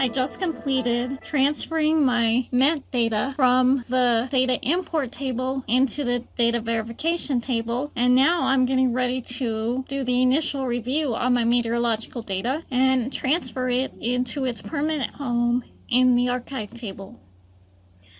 I just completed transferring my MET data from the data import table into the data verification table, and now I'm getting ready to do the initial review on my meteorological data and transfer it into its permanent home in the archive table.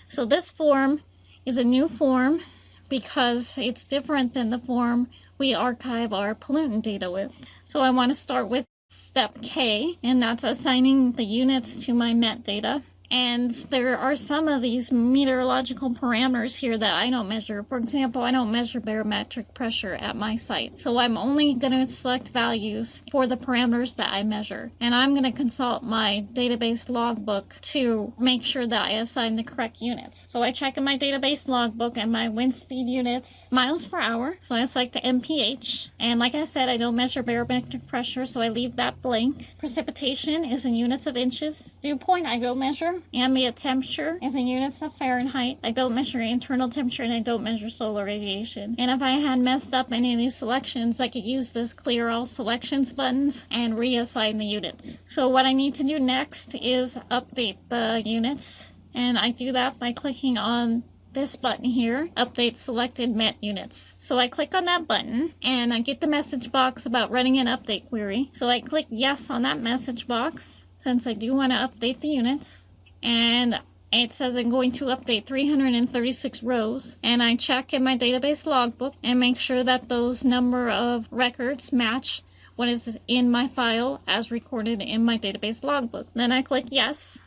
So this form is a new form because it's different than the form we archive our pollutant data with. So I want to start with step K, and that's assigning the units to my MET data. And there are some of these meteorological parameters here that I don't measure. For example, I don't measure barometric pressure at my site. So I'm only going to select values for the parameters that I measure. And I'm going to consult my database logbook to make sure that I assign the correct units. So I check in my database logbook and my wind speed units, miles per hour. So I select the MPH. And like I said, I don't measure barometric pressure, so I leave that blank. Precipitation is in units of inches. Dew point, I don't measure. Ambient temperature is in units of Fahrenheit. I don't measure internal temperature, and I don't measure solar radiation. And if I had messed up any of these selections, I could use this clear all selections buttons and reassign the units. So what I need to do next is update the units, and I do that by clicking on this button here, update selected MET units. So I click on that button and I get the message box about running an update query. So I click yes on that message box since I do want to update the units. And it says I'm going to update 336 rows, and I check in my database logbook and make sure that those number of records match what is in my file as recorded in my database logbook. Then I click yes,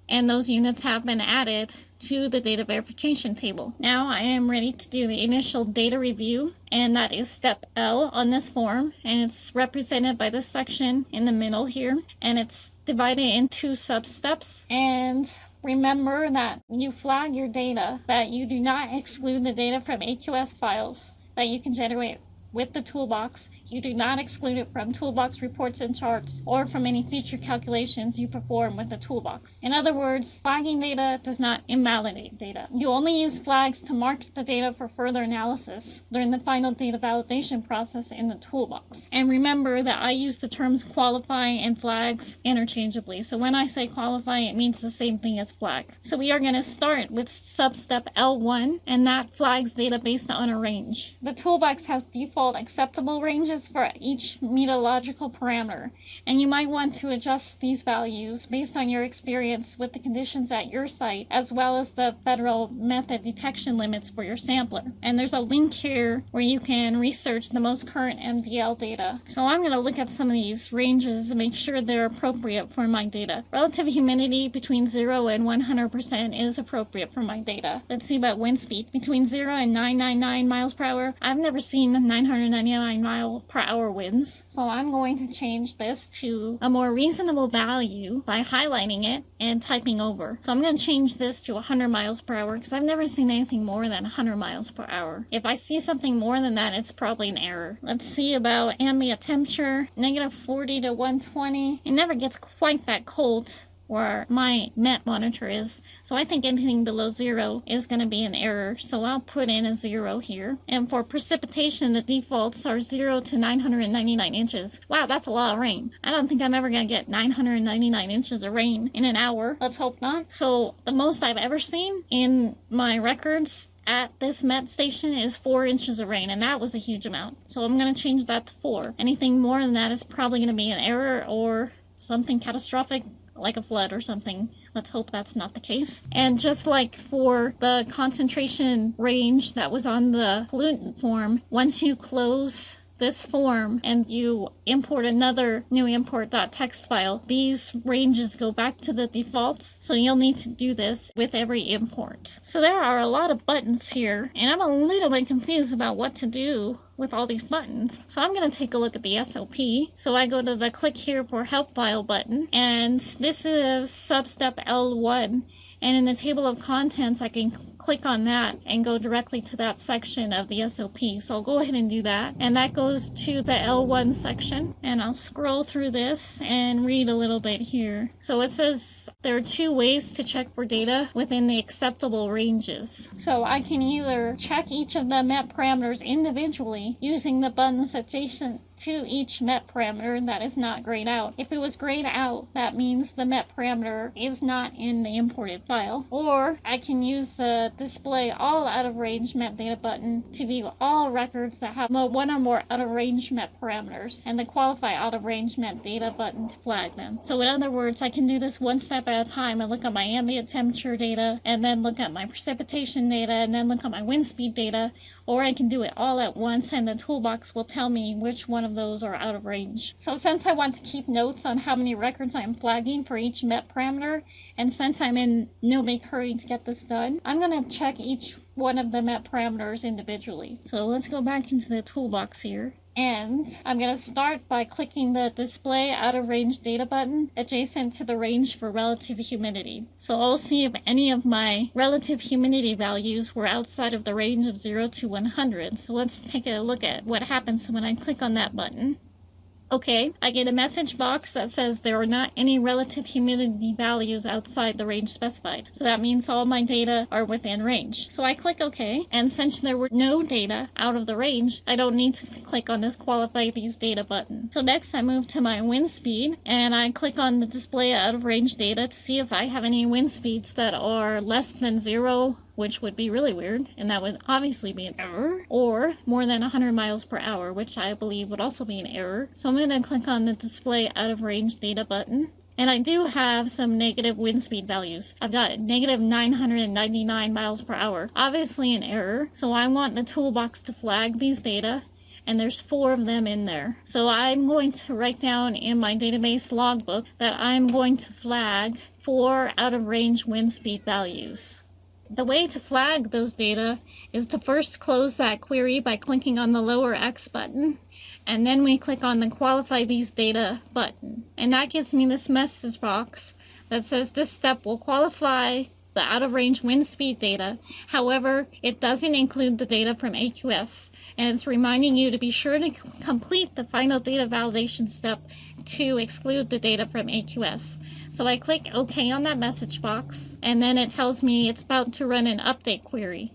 and those units have been added to the data verification table. Now I am ready to do the initial data review, and that is step L on this form, and it's represented by this section in the middle here, and it's divided in two sub-steps. And remember that you flag your data, that you do not exclude the data from AQS files that you can generate with the toolbox. You do not exclude it from toolbox reports and charts or from any future calculations you perform with the toolbox. In other words, flagging data does not invalidate data. You only use flags to mark the data for further analysis during the final data validation process in the toolbox. And remember that I use the terms qualify and flags interchangeably. So when I say qualify, it means the same thing as flag. So we are going to start with substep L1, and that flags data based on a range. The toolbox has default acceptable ranges for each meteorological parameter, and you might want to adjust these values based on your experience with the conditions at your site, as well as the federal method detection limits for your sampler. And there's a link here where you can research the most current MDL data. So I'm going to look at some of these ranges and make sure they're appropriate for my data. Relative humidity between 0 and 100% is appropriate for my data. Let's see about wind speed. Between 0 and 999 miles per hour. I've never seen 999 mile per hour winds. So I'm going to change this to a more reasonable value by highlighting it and typing over. So I'm going to change this to 100 miles per hour because I've never seen anything more than 100 miles per hour. If I see something more than that, it's probably an error. Let's see about ambient temperature, negative 40 to 120. It never gets quite that cold where my MET monitor is, so I think anything below 0 is going to be an error, so I'll put in a 0 here. And for precipitation, the defaults are 0 to 999 inches. Wow, that's a lot of rain. I don't think I'm ever going to get 999 inches of rain in an hour. Let's hope not. So the most I've ever seen in my records at this MET station is 4 inches of rain, and that was a huge amount. So I'm going to change that to 4. Anything more than that is probably going to be an error or something catastrophic, like a flood or something. Let's hope that's not the case. And just like for the concentration range that was on the pollutant form, once you close this form and you import another new import.txt file, these ranges go back to the defaults. So you'll need to do this with every import. So there are a lot of buttons here, and I'm a little bit confused about what to do with all these buttons. So I'm going to take a look at the SOP. So I go to the click here for help file button, and this is substep L1. And in the table of contents, I can click on that and go directly to that section of the SOP. So I'll go ahead and do that. And that goes to the L1 section. And I'll scroll through this and read a little bit here. So it says there are 2 ways to check for data within the acceptable ranges. So I can either check each of the MET parameters individually using the buttons adjacent to each MET parameter that is not grayed out. If it was grayed out, that means the MET parameter is not in the imported file. Or I can use the display all out of range MET data button to view all records that have one or more out of range MET parameters, and the qualify out of range MET data button to flag them. So in other words, I can do this one step at a time and look at my ambient temperature data, and then look at my precipitation data, and then look at my wind speed data, or I can do it all at once and the toolbox will tell me which one of those are out of range. So since I want to keep notes on how many records I'm flagging for each MET parameter, and since I'm in no big hurry to get this done, I'm going to check each one of the MET parameters individually. So let's go back into the toolbox here. And I'm going to start by clicking the display out of range data button adjacent to the range for relative humidity. So I'll see if any of my relative humidity values were outside of the range of 0 to 100. So let's take a look at what happens when I click on that button. Okay, I get a message box that says there are not any relative humidity values outside the range specified. So that means all my data are within range. So I click OK, and since there were no data out of the range, I don't need to click on this qualify these data button. So next I move to my wind speed, and I click on the display out of range data to see if I have any wind speeds that are less than 0, which would be really weird, and that would obviously be an error, or more than 100 miles per hour, which I believe would also be an error. So I'm going to click on the display out of range data button. And I do have some negative wind speed values. I've got negative 999 miles per hour. Obviously an error, so I want the toolbox to flag these data, and there's 4 of them in there. So I'm going to write down in my database logbook that I'm going to flag 4 out of range wind speed values. The way to flag those data is to first close that query by clicking on the lower X button, and then we click on the qualify these data button. And that gives me this message box that says this step will qualify the out of range wind speed data. However, it doesn't include the data from AQS, and it's reminding you to be sure to complete the final data validation step to exclude the data from AQS. So I click OK on that message box, and then it tells me it's about to run an update query.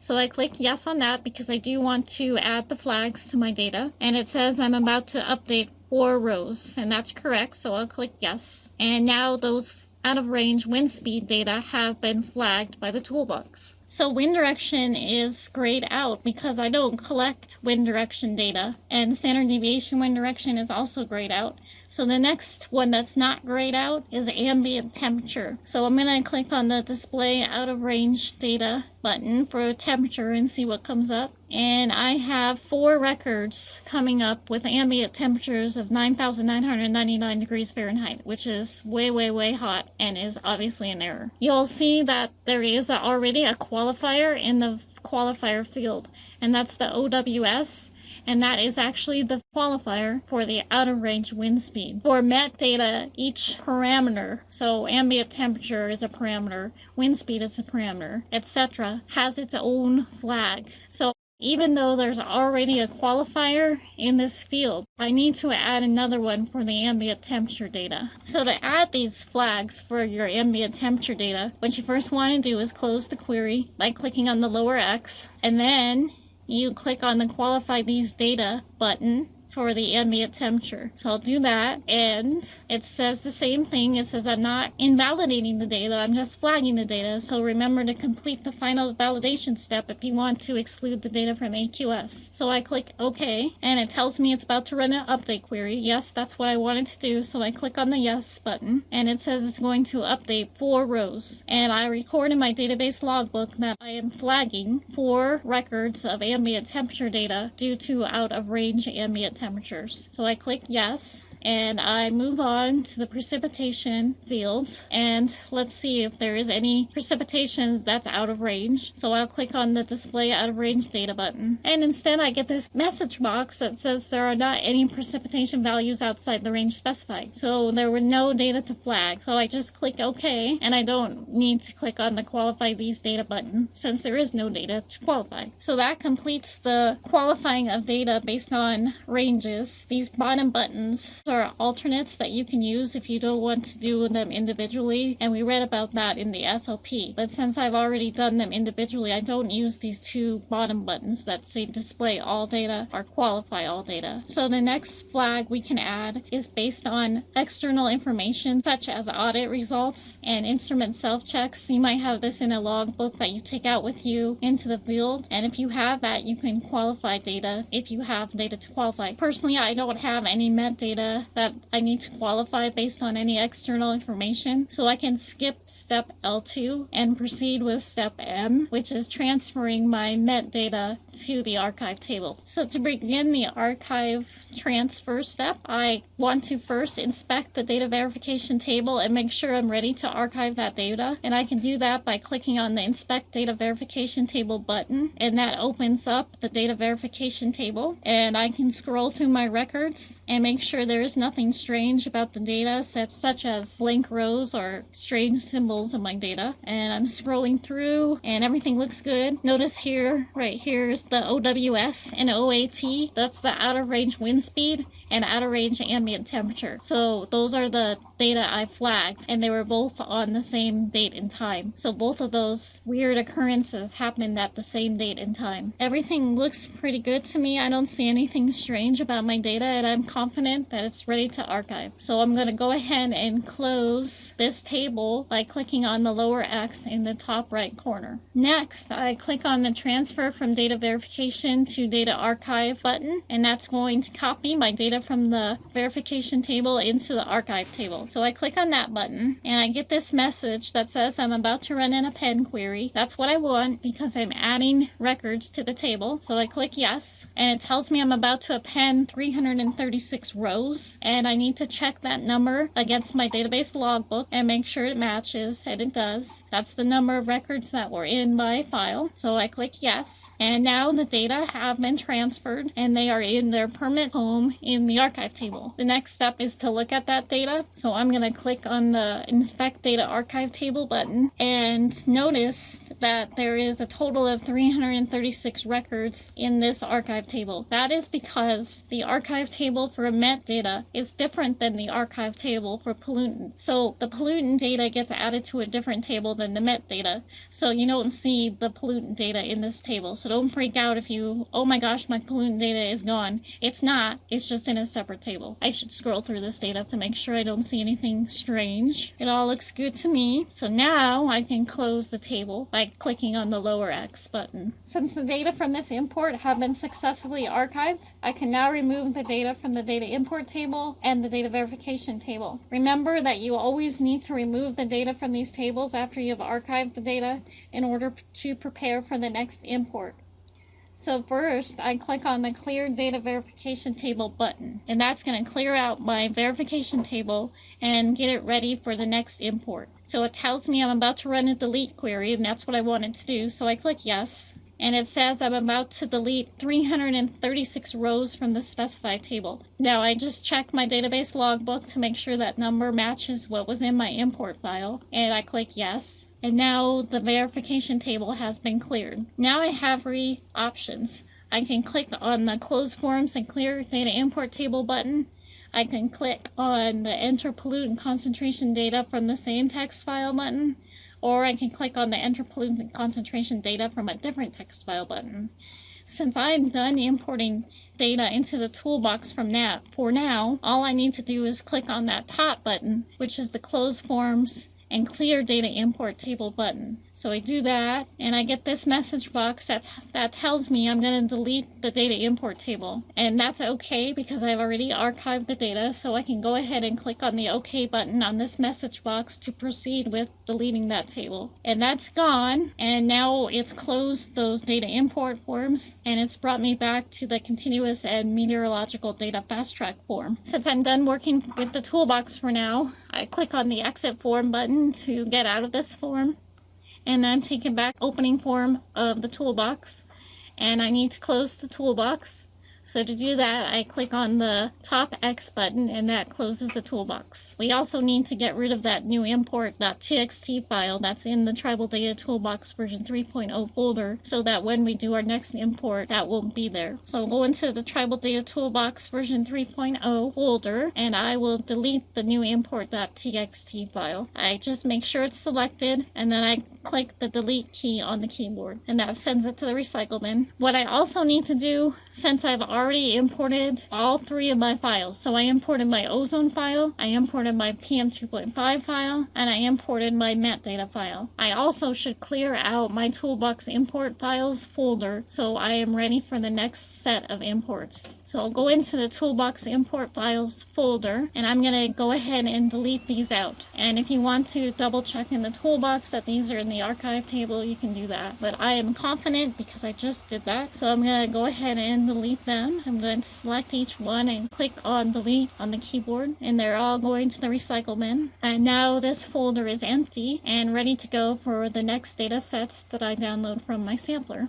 So I click yes on that because I do want to add the flags to my data, and it says I'm about to update 4 rows, and that's correct, so I'll click yes. And now those out of range wind speed data have been flagged by the toolbox. So wind direction is grayed out because I don't collect wind direction data, and standard deviation wind direction is also grayed out. So the next one that's not grayed out is ambient temperature. So I'm going to click on the display out of range data button for temperature and see what comes up. And I have 4 records coming up with ambient temperatures of 9,999 degrees Fahrenheit, which is way, way, way hot and is obviously an error. You'll see that there is already a qualifier in the qualifier field, and that's the OWS. And that is actually the qualifier for the out-of-range wind speed. For MET data, each parameter, so ambient temperature is a parameter, wind speed is a parameter, etc., has its own flag. So even though there's already a qualifier in this field, I need to add another one for the ambient temperature data. So to add these flags for your ambient temperature data, what you first want to do is close the query by clicking on the lower X, and then you click on the qualify these data button for the ambient temperature. So I'll do that, and it says the same thing. It says I'm not invalidating the data, I'm just flagging the data. So remember to complete the final validation step if you want to exclude the data from AQS. So I click OK, and it tells me it's about to run an update query. Yes, that's what I wanted to do, so I click on the yes button, and it says it's going to update 4 rows. And I record in my database logbook that I am flagging 4 records of ambient temperature data due to out of range ambient temperatures. So I click yes, and I move on to the precipitation field, and let's see if there is any precipitation that's out of range. So I'll click on the display out of range data button, and instead I get this message box that says there are not any precipitation values outside the range specified. So there were no data to flag. So I just click OK, and I don't need to click on the qualify these data button since there is no data to qualify. So that completes the qualifying of data based on ranges. These bottom buttons are alternates that you can use if you don't want to do them individually, and we read about that in the SOP. But since I've already done them individually, I don't use these two bottom buttons that say display all data or qualify all data. So the next flag we can add is based on external information such as audit results and instrument self-checks. You might have this in a logbook that you take out with you into the field, and if you have that, you can qualify data if you have data to qualify. Personally, I don't have any MET data that I need to qualify based on any external information, so I can skip step L2 and proceed with step M, which is transferring my MET data to the archive table. So to begin the archive transfer step, I want to first inspect the data verification table and make sure I'm ready to archive that data, and I can do that by clicking on the Inspect Data Verification Table button, and that opens up the data verification table, and I can scroll through my records and make sure there is nothing strange about the data, such as blank rows or strange symbols in my data. And I'm scrolling through and everything looks good. Notice here, right here is the OWS and OAT. That's the out of range wind speed and out of range ambient temperature. So those are the data I flagged, and they were both on the same date and time. So both of those weird occurrences happened at the same date and time. Everything looks pretty good to me. I don't see anything strange about my data, and I'm confident that it's ready to archive. So I'm going to go ahead and close this table by clicking on the lower X in the top right corner. Next, I click on the Transfer from Data Verification to Data Archive button, and that's going to copy my data from the verification table into the archive table. So I click on that button and I get this message that says I'm about to run an append query. That's what I want because I'm adding records to the table. So I click yes, and it tells me I'm about to append 336 rows, and I need to check that number against my database logbook and make sure it matches, and it does. That's the number of records that were in my file. So I click yes, and now the data have been transferred and they are in their permanent home in the archive table. The next step is to look at that data. So I'm going to click on the Inspect Data Archive Table button, and notice that there is a total of 336 records in this archive table. That is because the archive table for MET data is different than the archive table for pollutant. So the pollutant data gets added to a different table than the MET data. So you don't see the pollutant data in this table. So don't freak out if you, oh my gosh, my pollutant data is gone. It's not. It's just in a separate table. I should scroll through this data to make sure I don't see anything strange. It all looks good to me. So now I can close the table by clicking on the lower X button. Since the data from this import have been successfully archived, I can now remove the data from the data import table and the data verification table. Remember that you always need to remove the data from these tables after you've archived the data in order to prepare for the next import. So first, I click on the Clear Data Verification Table button, and that's going to clear out my verification table and get it ready for the next import. So it tells me I'm about to run a delete query, and that's what I wanted to do, so I click yes. And it says I'm about to delete 336 rows from the specified table. Now I just checked my database logbook to make sure that number matches what was in my import file, and I click yes. And now the verification table has been cleared. Now I have three options. I can click on the Close Forms and Clear Data Import Table button. I can click on the Enter Pollutant Concentration Data from the same text file button, or I can click on the Enter Pollutant Concentration Data from a different text file button. Since I'm done importing data into the toolbox for now, all I need to do is click on that top button, which is the Close Forms and Clear Data Import Table button. So I do that, and I get this message box that tells me I'm going to delete the data import table. And that's okay because I've already archived the data, so I can go ahead and click on the OK button on this message box to proceed with deleting that table. And that's gone, and now it's closed those data import forms, and it's brought me back to the continuous and meteorological data fast track form. Since I'm done working with the toolbox for now, I click on the Exit Form button to get out of this form. And I'm taken back opening form of the toolbox, and I need to close the toolbox. So to do that, I click on the top X button and that closes the toolbox. We also need to get rid of that new import.txt file that's in the Tribal Data Toolbox version 3.0 folder so that when we do our next import, that won't be there. So go into the Tribal Data Toolbox version 3.0 folder and I will delete the new import.txt file. I just make sure it's selected and then I click the delete key on the keyboard and that sends it to the recycle bin. What I also need to do, since I've already imported all 3 of my files, so I imported my ozone file, I imported my PM2.5 file, and I imported my metadata file. I also should clear out my Toolbox import files folder so I am ready for the next set of imports. So I'll go into the Toolbox import files folder and I'm going to go ahead and delete these out. And if you want to double check in the toolbox that these are in the archive table, you can do that. But I am confident because I just did that. So I'm going to go ahead and delete them. I'm going to select each one and click on delete on the keyboard and they're all going to the recycle bin. And now this folder is empty and ready to go for the next data sets that I download from my sampler.